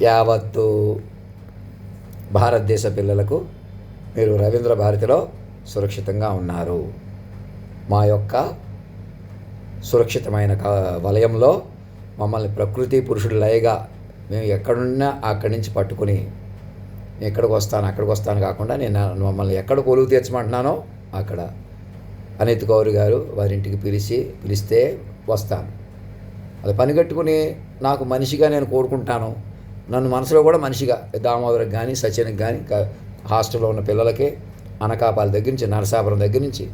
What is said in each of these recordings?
యావత్తు భారతదేశ పిల్లలకు మీరు రవీంద్ర భారతిలో సురక్షితంగా ఉన్నారు. మా యొక్క సురక్షితమైన వలయంలో మమ్మల్ని ప్రకృతి పురుషుడు లయగా మేము ఎక్కడున్నా అక్కడి నుంచి పట్టుకుని ఎక్కడికి వస్తాను కాకుండా నేను మమ్మల్ని ఎక్కడ కొలువు తీర్చమంటున్నానో అక్కడ అనిత్ గౌరి గారు వారింటికి పిలిస్తే వస్తాను. అది పని కట్టుకుని నాకు మనిషిగా నేను కోరుకుంటాను. నన్ను మనసులో కూడా మనిషిగా దామోదరికి కానీ సచిన్కి కానీ హాస్టల్లో ఉన్న పిల్లలకి అనకాపాల దగ్గర నుంచి నరసాపురం దగ్గర నుంచి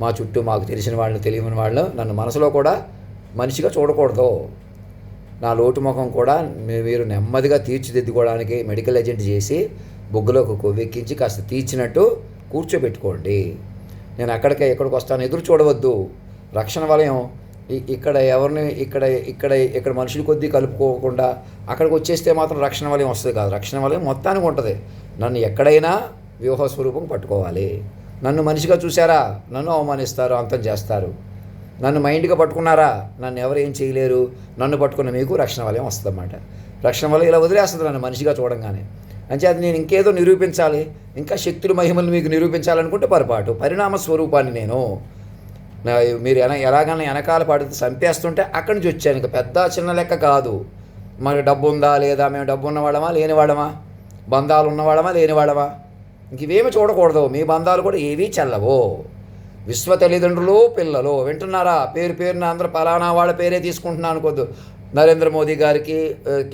మా చుట్టూ మాకు తెలిసిన వాళ్ళు తెలియని వాళ్ళు నన్ను మనసులో కూడా మనిషిగా చూడకూడదు. నా లోటు ముఖం కూడా మీరు నెమ్మదిగా తీర్చిదిద్దుకోవడానికి మెడికల్ ఏజెంట్ చేసి బొగ్గులోకి కొవ్వెక్కించి కాస్త తీర్చినట్టు కూర్చోబెట్టుకోండి. నేను ఎక్కడికి వస్తాను ఎదురు చూడవద్దు. రక్షణ వలయం ఇక్కడ ఎవరిని ఇక్కడ మనుషుల కొద్దీ కలుపుకోకుండా అక్కడికి వచ్చేస్తే మాత్రం రక్షణ వలయం వస్తుంది కాదు. రక్షణ వలయం మొత్తానికి ఉంటుంది. నన్ను ఎక్కడైనా వ్యూహ స్వరూపం పట్టుకోవాలి. నన్ను మనిషిగా చూసారా, నన్ను అవమానిస్తారు, అంతం చేస్తారు. నన్ను మైండ్గా పట్టుకున్నారా, నన్ను ఎవరు ఏం చేయలేరు. నన్ను పట్టుకున్న మీకు రక్షణ వలయం వస్తుంది అన్నమాట. రక్షణ వలయం ఇలా వదిలేస్తుంది నన్ను మనిషిగా చూడంగానే. అంచేది నేను ఇంకేదో నిరూపించాలి, ఇంకా శక్తులు మహిమలు మీకు నిరూపించాలనుకుంటే పొరపాటు. పరిణామ స్వరూపాన్ని నేను మీరు ఎలాగైనా వెనకాల పడితే చంపేస్తుంటే అక్కడి నుంచి వచ్చాను. ఇంకా పెద్ద చిన్న లెక్క కాదు. మనకు డబ్బు ఉందా లేదా, మేము డబ్బు ఉన్నవాడమా లేనివాడమా, బంధాలు ఉన్నవాడమా లేనివాడమా, ఇంక ఇవేమి చూడకూడదు. మీ బంధాలు కూడా ఏవీ చెల్లవు. విశ్వ తల్లిదండ్రులు పిల్లలు వింటున్నారా? పేరున అందరూ పలానా వాళ్ళ పేరే తీసుకుంటున్నాను అనుకోద్దు. నరేంద్ర మోదీ గారికి,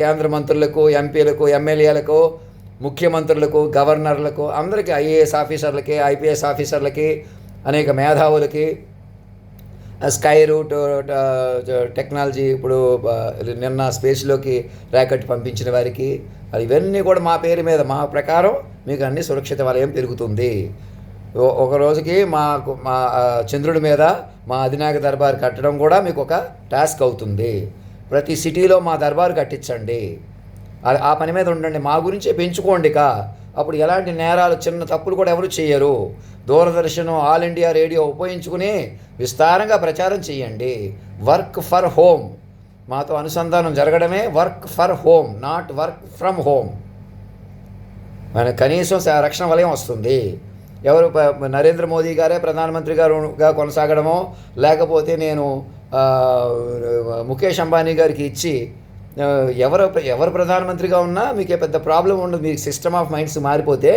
కేంద్ర మంత్రులకు, ఎంపీలకు, ఎమ్మెల్యేలకు, ముఖ్యమంత్రులకు, గవర్నర్లకు, అందరికీ, ఐఏఎస్ ఆఫీసర్లకి, ఐపీఎస్ ఆఫీసర్లకి, అనేక మేధావులకి, స్కై రూట్ టెక్నాలజీ ఇప్పుడు నిన్న స్పేస్లోకి ర్యాకెట్ పంపించిన వారికి, ఇవన్నీ కూడా మా పేరు మీద మా ప్రకారం మీకు అన్ని సురక్షిత వలయం పెరుగుతుంది. ఒక రోజుకి మా చంద్రుడి మీద మా అధినాయక దర్బార్ కట్టడం కూడా మీకు ఒక టాస్క్ అవుతుంది. ప్రతి సిటీలో మా దర్బారు కట్టించండి. ఆ పని మీద ఉండండి. మా గురించే పెంచుకోండి. అప్పుడు ఎలాంటి నేరాలు, చిన్న తప్పులు కూడా ఎవరు చేయరు. దూరదర్శన్, ఆల్ ఇండియా రేడియో ఉపయోగించుకుని విస్తారంగా ప్రచారం చేయండి. వర్క్ ఫర్ హోమ్, మాతో అనుసంధానం జరగడమే work for home, not work from home. మన కనీసం రక్షణ వలయం వస్తుంది. ఎవరు నరేంద్ర మోదీ గారే ప్రధానమంత్రి గారుగా కొనసాగడమో, లేకపోతే నేను ముఖేష్ అంబానీ గారికి ఇచ్చి ఎవరు ప్రధానమంత్రిగా ఉన్నా మీకే పెద్ద ప్రాబ్లం ఉండదు. మీకు సిస్టమ్ ఆఫ్ మైండ్స్ మారిపోతే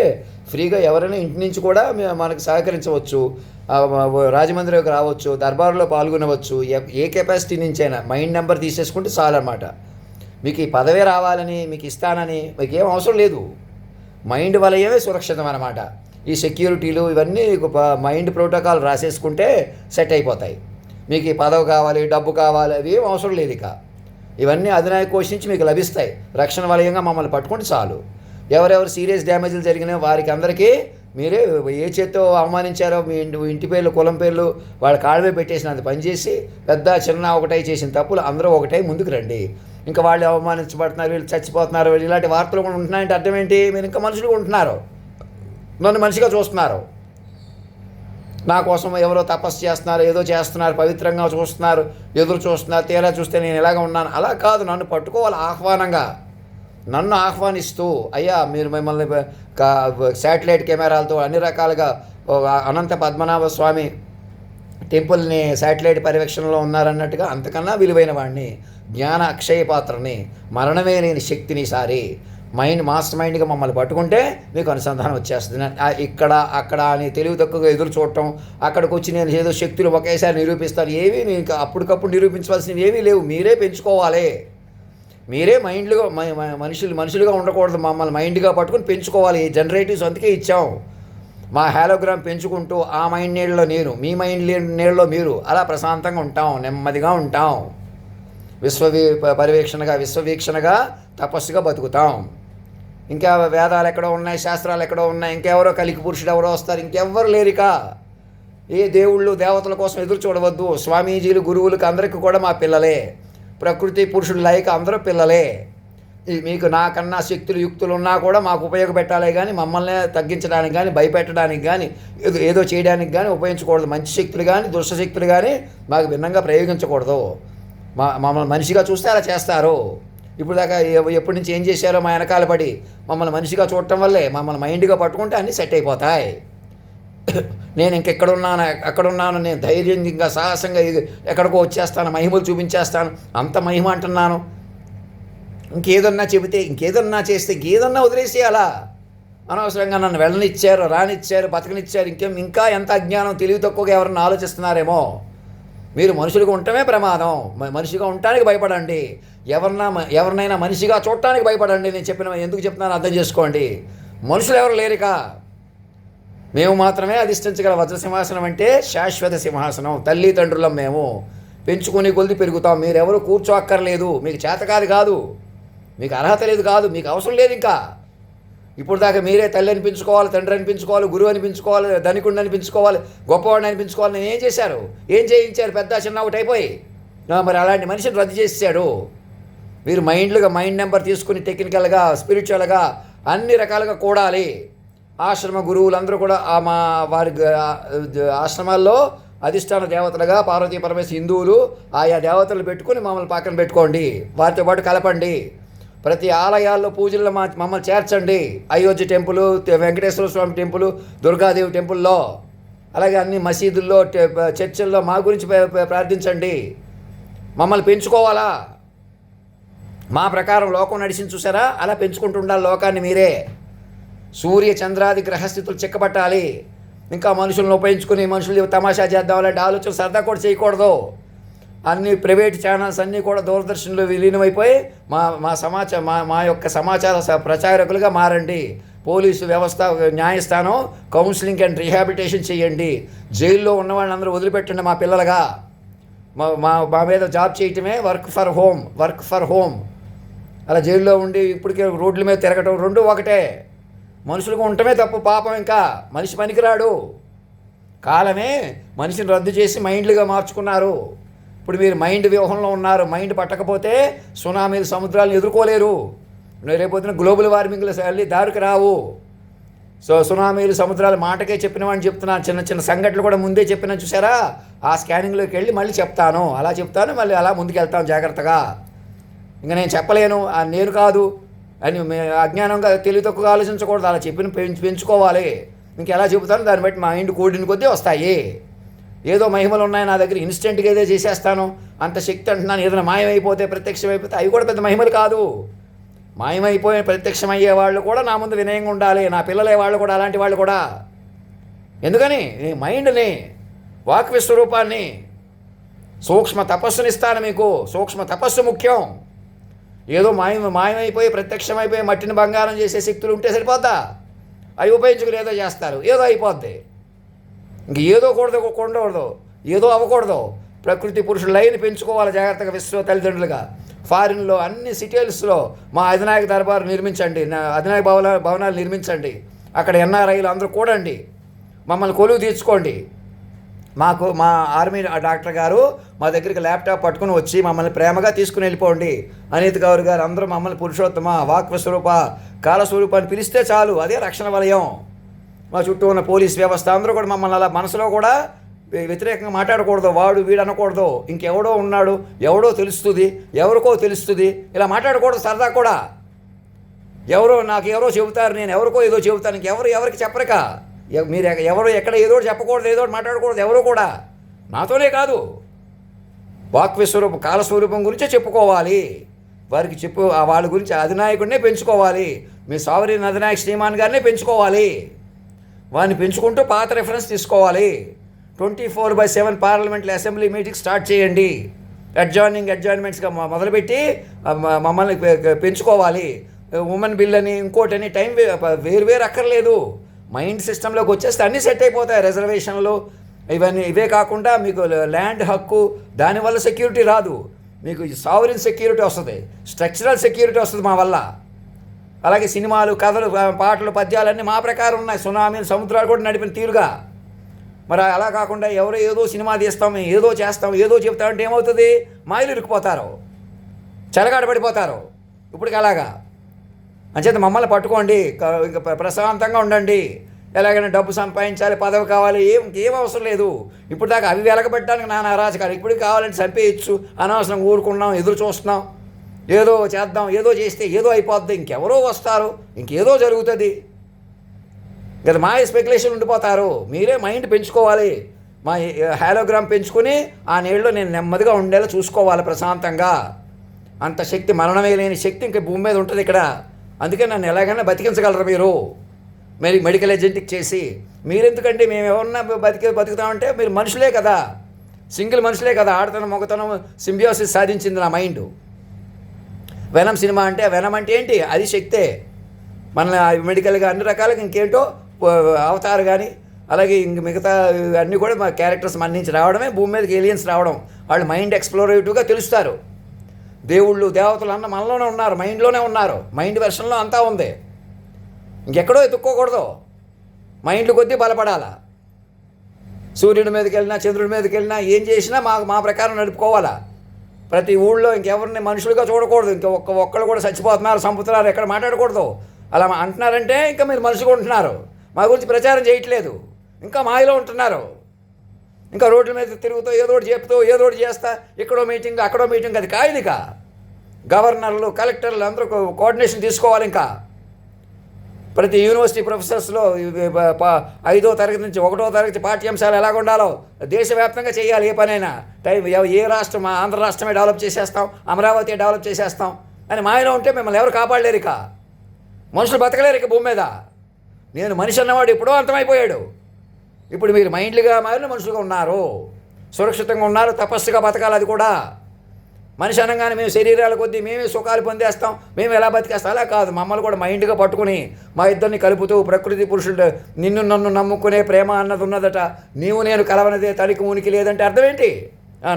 ఫ్రీగా ఎవరైనా ఇంటి నుంచి కూడా మనకు సహకరించవచ్చు. రాజమండ్రిలోకి రావచ్చు, దర్బారులో పాల్గొనవచ్చు. ఏ కెపాసిటీ నుంచి అయినా మైండ్ నెంబర్ తీసేసుకుంటే చాలన్నమాట. మీకు ఈ పదవే రావాలని, మీకు ఇస్తానని మీకు ఏం అవసరం లేదు. మైండ్ వలయమే సురక్షితం అన్నమాట. ఈ సెక్యూరిటీలు ఇవన్నీ మైండ్ ప్రోటోకాల్ రాసేసుకుంటే సెట్ అయిపోతాయి. మీకు ఈ పదవి కావాలి, డబ్బు కావాలి, అవి ఏం అవసరం లేదు. ఇవన్నీ అధినాయక కోశ నుంచి మీకు లభిస్తాయి. రక్షణ వలయంగా మమ్మల్ని పట్టుకుంటే చాలు. ఎవరెవరు సీరియస్ డ్యామేజ్లు జరిగినాయో వారికి అందరికీ మీరే ఏ చేత్తో అవమానించారో మీ ఇంటి పేర్లు, కులం పేర్లు వాళ్ళ కాళ్ళమే పెట్టేసినంత పనిచేసి పెద్ద చిన్న ఒకటై చేసిన తప్పులు అందరూ ఒకటై ముందుకు రండి. ఇంకా వాళ్ళు అవమానించబడుతున్నారు, వీళ్ళు చచ్చిపోతున్నారు, వీళ్ళు ఇలాంటి వార్తలు కూడా ఉంటున్నాయంటే అర్థం ఏంటి? మీరు ఇంకా మనుషులుగా ఉంటున్నారు, నన్ను మనిషిగా చూస్తున్నారు. నా కోసం ఎవరో తపస్సు చేస్తున్నారు, ఏదో చేస్తున్నారు, పవిత్రంగా చూస్తున్నారు, ఎదురు చూస్తున్నారు. తీరా చూస్తే నేను ఇలాగ ఉన్నాను. అలా కాదు, నన్ను పట్టుకోవాలి ఆహ్వానంగా. నన్ను ఆహ్వానిస్తూ, అయ్యా మీరు మిమ్మల్ని శాటిలైట్ కెమెరాలతో అన్ని రకాలుగా అనంత పద్మనాభ స్వామి టెంపుల్ని శాటిలైట్ పర్యవేక్షణలో ఉన్నారన్నట్టుగా అంతకన్నా విలువైన వాడిని, జ్ఞాన అక్షయ పాత్రని, మరణమే లేని శక్తిని, మాస్టర్ మైండ్గా మమ్మల్ని పట్టుకుంటే మీకు అనుసంధానం వచ్చేస్తుంది. ఇక్కడ అక్కడ అని తెలివి తక్కువగా ఎదురు చూడటం, అక్కడికి వచ్చి నేను ఏదో శక్తులు ఒకేసారి నిరూపిస్తాను, ఏవి నేను అప్పటికప్పుడు నిరూపించవలసినవి ఏమీ లేవు. మీరే పెంచుకోవాలి. మీరే మనుషులుగా ఉండకూడదు. మమ్మల్ని మైండ్గా పట్టుకుని పెంచుకోవాలి. జనరేటివ్స్ అందుకే ఇచ్చాం. మా హాలోగ్రామ్ పెంచుకుంటూ ఆ మైండ్ నీళ్ళలో నేను, మీ మైండ్ నీళ్ళలో మీరు, అలా ప్రశాంతంగా ఉంటాం, నెమ్మదిగా ఉంటాం. విశ్వవీక్షణగా తపస్సుగా బతుకుతాం. ఇంకా వేదాలు ఎక్కడో ఉన్నాయి, శాస్త్రాలు ఎక్కడో ఉన్నాయి. ఇంకెవరో కలికి పురుషుడు ఎవరో వస్తారు, ఇంకెవ్వరు లేరిక. ఏ దేవుళ్ళు దేవతల కోసం ఎదురు చూడవద్దు. స్వామీజీలు, గురువులకు అందరికీ కూడా మా పిల్లలే. ప్రకృతి పురుషుడు లైక్ అందరూ పిల్లలే. మీకు నాకన్నా శక్తులు యుక్తులు ఉన్నా కూడా మాకు ఉపయోగపెట్టాలి కానీ మమ్మల్ని తగ్గించడానికి కానీ భయపెట్టడానికి కానీ ఏదో చేయడానికి కానీ ఉపయోగించకూడదు. మంచి శక్తులు కానీ దుష్టశక్తులు కానీ మాకు భిన్నంగా ప్రయోగించకూడదు. మమ్మల్ని మనిషిగా చూస్తే అలా చేస్తారు. ఇప్పుడు దాకా ఎప్పటి నుంచి ఏం చేశారో మా వెనకాల పడి మమ్మల్ని మనిషిగా చూడటం వల్లే మమ్మల్ని మైండ్గా పట్టుకుంటే అన్నీ సెట్ అయిపోతాయి. నేను ఇంకెక్కడున్నాను అక్కడున్నాను, నేను ధైర్యంగా సాహసంగా ఎక్కడికో వచ్చేస్తాను, మహిమలు చూపించేస్తాను, అంత మహిమ అంటున్నాను. ఇంకేదన్నా చెబితే, ఇంకేదన్నా చేస్తే, ఇంకేదన్నా వదిలేసేయాలా? అనవసరంగా నన్ను వెళ్ళనిచ్చారు, రానిచ్చారు, బతకనిచ్చారు, ఇంకా ఎంత అజ్ఞానం, తెలివి తక్కువగా ఎవరన్నా ఆలోచిస్తున్నారేమో. మీరు మనుషులుగా ఉండటమే ప్రమాదం. మనిషిగా ఉండటానికి భయపడండి. ఎవరినైనా మనిషిగా చూడటానికి భయపడండి. నేను ఎందుకు చెప్తున్నాను అర్థం చేసుకోండి. మనుషులు ఎవరు లేరిక, మేము మాత్రమే అధిష్ఠించగల వజ్రసింహాసనం అంటే శాశ్వత సింహాసనం. తల్లిదండ్రులం మేము, పెంచుకుని కొలిది పెరుగుతాం. మీరెవరు కూర్చోక్కర్లేదు. మీకు చేతకాది కాదు, మీకు అర్హత లేదు కాదు, మీకు అవసరం లేదు. ఇంకా ఇప్పుడు దాకా మీరే తల్లి అనిపించుకోవాలి, తండ్రి అనిపించుకోవాలి, గురువు అనిపించుకోవాలి, ధనికుడిని అనిపించుకోవాలి, గొప్పవాడిని అనిపించుకోవాలి. నేను ఏం చేశారు? ఏం చేయించారు? పెద్ద చిన్న ఒకటి అయిపోయి మరి అలాంటి మనిషిని రద్దు చేశాడు. మీరు మైండ్ నెంబర్ తీసుకుని టెక్నికల్గా, స్పిరిచువల్గా అన్ని రకాలుగా కూడాలి. ఆశ్రమ గురువులందరూ కూడా వారి ఆశ్రమాల్లో అధిష్టాన దేవతలుగా పార్వతీ పరమేశ్వర హిందువులు ఆయా దేవతలు పెట్టుకుని మమ్మల్ని పక్కన పెట్టుకోండి. వారితో పాటు కలపండి. ప్రతి ఆలయాల్లో పూజల్లో మమ్మల్ని చేర్చండి. అయోధ్య టెంపుల్, వెంకటేశ్వర స్వామి టెంపుల్, దుర్గాదేవి టెంపుల్లో, అలాగే అన్ని మసీదుల్లో, చర్చిల్లో మా గురించి ప్రార్థించండి. మమ్మల్ని పెంచుకోవాలా? మా ప్రకారం లోకం నడిచింది చూసారా? అలా పెంచుకుంటూ ఉండాలి లోకాన్ని మీరే. సూర్య చంద్రాది గ్రహస్థితులు చిక్కబట్టాలి. ఇంకా మనుషులను ఉపయోగించుకుని మనుషులు తమాషా చేద్దామంటే ఆలోచన సరదా కూడా చేయకూడదు. అన్ని ప్రైవేట్ ఛానల్స్ అన్నీ కూడా దూరదర్శన్లో విలీనమైపోయి మా యొక్క సమాచార ప్రచారకులుగా మారండి. పోలీసు వ్యవస్థ, న్యాయస్థానం కౌన్సిలింగ్ అండ్ రీహాబిలిటేషన్ చేయండి. జైల్లో ఉన్న వాళ్ళందరూ వదిలిపెట్టండి మా పిల్లలుగా. మా మీద జాబ్ చేయటమే వర్క్ ఫర్ హోమ్. అలా జైల్లో ఉండి ఇప్పటికే రోడ్ల మీద తిరగటం రెండు ఒకటే. మనుషులుగా ఉండటమే తప్పు, పాపం. ఇంకా మనిషి పనికిరాడు. కాలమే మనిషిని రద్దు చేసి మైండ్లుగా మార్చుకున్నారు. ఇప్పుడు మీరు మైండ్ వ్యూహంలో ఉన్నారు. మైండ్ పట్టకపోతే సునామీలు, సముద్రాలను ఎదుర్కోలేరు. రేపొద్దున గ్లోబల్ వార్మింగ్లో వెళ్ళి దారికి రావు. సునామీలు, సముద్రాలు మాటకే చెప్పినవాడిని చెప్తున్నాను. చిన్న చిన్న సంఘటనలు కూడా ముందే చెప్పినా చూసారా? ఆ స్కానింగ్లోకి వెళ్ళి మళ్ళీ చెప్తాను, అలా చెప్తాను, మళ్ళీ అలా ముందుకెళ్తాను జాగ్రత్తగా. ఇంకా నేను చెప్పలేను, నేను కాదు అని అజ్ఞానంగా తెలివి తక్కువగా ఆలోచించకూడదు. అలా చెప్పిన పెంచుకోవాలి. ఇంకెలా చెబుతాను దాన్ని బట్టి మా మైండ్ కూడిన కొద్దీ వస్తాయి. ఏదో మహిమలు ఉన్నాయి నా దగ్గర, ఇన్స్టెంట్గా ఏదో చేసేస్తాను, అంత శక్తి అంటున్నాను. ఏదైనా మాయమైపోతే, ప్రత్యక్షమైపోతే అవి కూడా పెద్ద మహిమలు కాదు. మాయమైపోయి ప్రత్యక్షమయ్యే వాళ్ళు కూడా నా ముందు వినయంగా ఉండాలి. నా పిల్లలే వాళ్ళు కూడా అలాంటి వాళ్ళు కూడా. ఎందుకని? మైండ్ని, వాక్ విశ్వరూపాన్ని, సూక్ష్మ తపస్సునిస్తాను మీకు. సూక్ష్మ తపస్సు ముఖ్యం. ఏదో మాయమైపోయి ప్రత్యక్షమైపోయి మట్టిని బంగారం చేసే శక్తులు ఉంటే సరిపోద్దా? అవి ఉపయోగించుకుని ఏదో చేస్తారు, ఏదో అయిపోద్ది. ఇంక ఏదో కూడదు, ఏదో అవ్వకూడదు. ప్రకృతి పురుషుల లైన్ పెంచుకోవాలి జాగ్రత్తగా విశ్వ తల్లిదండ్రులుగా. ఫారిన్లో అన్ని సిటీస్లో మా అధినాయక దర్బారు నిర్మించండి, అధినాయక భవనాలు నిర్మించండి. అక్కడ ఎన్ఆర్ఐలు అందరూ కూడండి, మమ్మల్ని కొలువు తీర్చుకోండి. మా ఆర్మీ డాక్టర్ గారు మా దగ్గరికి ల్యాప్టాప్ పట్టుకుని వచ్చి మమ్మల్ని ప్రేమగా తీసుకుని వెళ్ళిపోండి. అనిత్ గౌర్ గారు అందరూ మమ్మల్ని పురుషోత్తమ, వాక్ విశ్వరూప, కాలస్వరూపాన్ని పిలిస్తే చాలు, అదే రక్షణ వలయం. మా చుట్టూ ఉన్న పోలీస్ వ్యవస్థ అందరూ కూడా మమ్మల్ని అలా మనసులో కూడా వ్యతిరేకంగా మాట్లాడకూడదు. వాడు వీడు అనకూడదు. ఇంకెవడో ఉన్నాడు, ఎవడో తెలుస్తుంది, ఎవరికో తెలుస్తుంది, ఇలా మాట్లాడకూడదు. సరదా కూడా నాకు ఎవరో చెబుతారు, నేను ఎవరికో ఏదో చెబుతాను. ఎవరికి చెప్పరక మీరు ఎవరు ఎక్కడ ఏదో చెప్పకూడదు, ఏదో మాట్లాడకూడదు. ఎవరు కూడా నాతోనే కాదు, వాక్ విశ్వరూపం, కాలస్వరూపం గురించే చెప్పుకోవాలి. వారికి వాళ్ళ గురించి అధినాయకుడినే పెంచుకోవాలి. మీ సావరీన్ అధినాయక శ్రీమాన్ గారినే పెంచుకోవాలి. వారిని పెంచుకుంటూ పాత రెఫరెన్స్ తీసుకోవాలి. 24/7 పార్లమెంట్లో అసెంబ్లీ మీటింగ్ స్టార్ట్ చేయండి. అడ్జాయిన్మెంట్స్గా మొదలుపెట్టి మమ్మల్ని పెంచుకోవాలి. ఉమెన్ బిల్ అని ఇంకోటని టైం వేరు అక్కర్లేదు. మైండ్ సిస్టంలోకి వచ్చేస్తే అన్నీ సెట్ అయిపోతాయి. రిజర్వేషన్లు ఇవే కాకుండా మీకు ల్యాండ్ హక్కు, దానివల్ల సెక్యూరిటీ రాదు. మీకు సావరిన్ సెక్యూరిటీ వస్తుంది, స్ట్రక్చరల్ సెక్యూరిటీ వస్తుంది మా వల్ల. అలాగే సినిమాలు, కథలు, పాటలు, పద్యాలన్నీ మా ప్రకారం ఉన్నాయి. సునామీలు, సముద్రాలు కూడా నడిపిన తీరుగా. మరి అలా కాకుండా ఎవరో ఏదో సినిమా తీస్తాం, ఏదో చేస్తాం, ఏదో చెప్తామంటే ఏమవుతుంది? మాయలు ఇరుక్కుపోతారు, చెలగాట పడిపోతారు. ఇప్పటికి అలాగా అంచేత మమ్మల్ని పట్టుకోండి, ఇంకా ప్రశాంతంగా ఉండండి. ఎలాగైనా డబ్బు సంపాదించాలి, పదవి కావాలి, ఏం అవసరం లేదు. ఇప్పుడు దాకా అవి వెలగబెట్టడానికి నాన్న అరాచకాలు. ఇప్పుడు కావాలంటే చంపేయచ్చు, అనవసరంగా ఊరుకున్నాం, ఎదురు చూస్తున్నాం. ఏదో చేద్దాం, ఏదో చేస్తే ఏదో అయిపోద్ది, ఇంకెవరో వస్తారు, ఇంకేదో జరుగుతుంది కదా, మాయ స్పెక్యులేషన్ ఉండిపోతారు. మీరే మైండ్ పెంచుకోవాలి. మా హాలోగ్రామ్ పెంచుకొని ఆ నీళ్ళలో నేను నెమ్మదిగా ఉండేలా చూసుకోవాలి ప్రశాంతంగా. అంత శక్తి, మరణమే లేని శక్తి ఇంక భూమి మీద ఉంటుంది ఇక్కడ. అందుకే నన్ను ఎలాగైనా బతికించగలరు మీరు, మరి మెడికల్ ఏజెంట్కి చేసి. మీరెందుకంటే మేము ఎవరన్నా బతుకుతామంటే మీరు మనుషులే కదా, సింగిల్ మనుషులే కదా. ఆడతనం మొగతనం సింబియోసిస్ సాధించింది నా మైండ్. వెనం సినిమా అంటే, వెనం అంటే ఏంటి? అది శక్తే. మన మెడికల్గా అన్ని రకాలుగా ఇంకేంటో అవతారు కానీ, అలాగే ఇంక మిగతా అన్నీ కూడా మా క్యారెక్టర్స్ మన నుంచి రావడమే. భూమి మీదకి ఏలియన్స్ రావడం, వాళ్ళు మైండ్ ఎక్స్ప్లోరేటివ్గా తెలుస్తారు. దేవుళ్ళు దేవతలు అన్న మనలోనే ఉన్నారు, మైండ్లోనే ఉన్నారు. మైండ్ వెర్షన్లో అంతా ఉంది, ఇంకెక్కడో ఎత్తుక్కోకూడదు. మైండ్లు కొద్దీ బలపడాలా. సూర్యుడి మీదకి వెళ్ళినా, చంద్రుడి మీదకి వెళ్ళినా, ఏం చేసినా మా ప్రకారం నడుపుకోవాలా. ప్రతి ఊళ్ళో ఇంకెవరిని మనుషులుగా చూడకూడదు. ఒక్కళ్ళు కూడా చచ్చిపోతున్నారు, చంపుతున్నారు, ఎక్కడ మాట్లాడకూడదు. అలా అంటున్నారంటే ఇంకా మీరు మనుషులుగా ఉంటున్నారు, మా గురించి ప్రచారం చేయట్లేదు, ఇంకా మాయలో ఉంటున్నారు. ఇంకా రోడ్ల మీద తిరుగుతూ ఏదో ఒకటి చెప్తూ ఏదో ఒకటి చేస్తా, ఇక్కడో మీటింగ్ అక్కడో మీటింగ్. అది కాదు. ఇక గవర్నర్లు, కలెక్టర్లు అందరూ కోఆర్డినేషన్ తీసుకోవాలి. ఇంకా ప్రతి యూనివర్సిటీ ప్రొఫెసర్స్లో 5వ తరగతి నుంచి 1వ తరగతి పాఠ్యాంశాలు ఎలాగ ఉండాలో దేశవ్యాప్తంగా చేయాలి. ఏ పనైనా ఏ రాష్ట్రం, ఆంధ్ర రాష్ట్రమే డెవలప్ చేసేస్తాం, అమరావతి డెవలప్ చేసేస్తాం అని మాయలో ఉంటే మిమ్మల్ని ఎవరు కాపాడలేరు. ఇక మనుషులు బతకలేరు ఇక భూమి మీద. నేను మనిషి అన్నవాడు ఎప్పుడో అంతమైపోయాడు. ఇప్పుడు మీరు మైండ్లుగా మారిన మనుషులుగా ఉన్నారు, సురక్షితంగా ఉన్నారు, తపస్సుగా బతకాలి. అది కూడా మనిషి అనగానే మేము శరీరాల కొద్దీ మేమే సుఖాలు పొందేస్తాం, మేము ఎలా బతికేస్తాం, అలా కాదు. మమ్మల్ని కూడా మైండ్గా పట్టుకుని మా ఇద్దరిని కలుపుతూ, ప్రకృతి పురుషుడు నిన్ను నన్ను నమ్ముకునే ప్రేమ అన్నది ఉన్నదట. నీవు నేను కలవనదే తడికి ఉనికి లేదంటే అర్థం ఏంటి?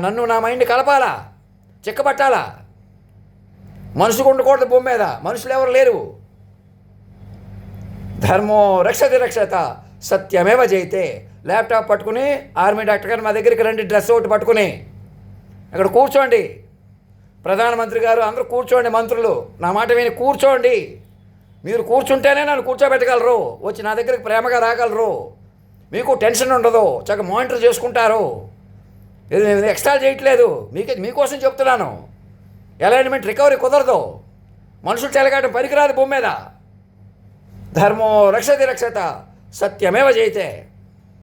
నన్ను నా మైండ్ కలపాలా, చిక్కబట్టాలా. మనుషుకు ఉండకూడదు భూమి మీద, మనుషులు ఎవరు లేరు. ధర్మో రక్షతి రక్షత సత్యమేవ జయితే. ల్యాప్టాప్ పట్టుకుని ఆర్మీ డాక్టర్ గారు మా దగ్గరికి రండి, డ్రెస్ ఒకటి పట్టుకుని అక్కడ కూర్చోండి. ప్రధానమంత్రి గారు అందరూ కూర్చోండి, మంత్రులు నా మాట విని కూర్చోండి. మీరు కూర్చుంటేనే నన్ను కూర్చోబెట్టగలరు, వచ్చి నా దగ్గరికి ప్రేమగా రాగలరు. మీకు టెన్షన్ ఉండదు, చక్కగా మానిటర్ చేసుకుంటారు. ఇది ఎక్స్ట్రా చేయట్లేదు, మీకోసం చెప్తున్నాను. అలైన్మెంట్ రికవరీ కుదరదు, మనుషులు చెలగాటం పనికిరాదు భూమి మీద. ధర్మో రక్షతి రక్షత సత్యమేవ జయితే.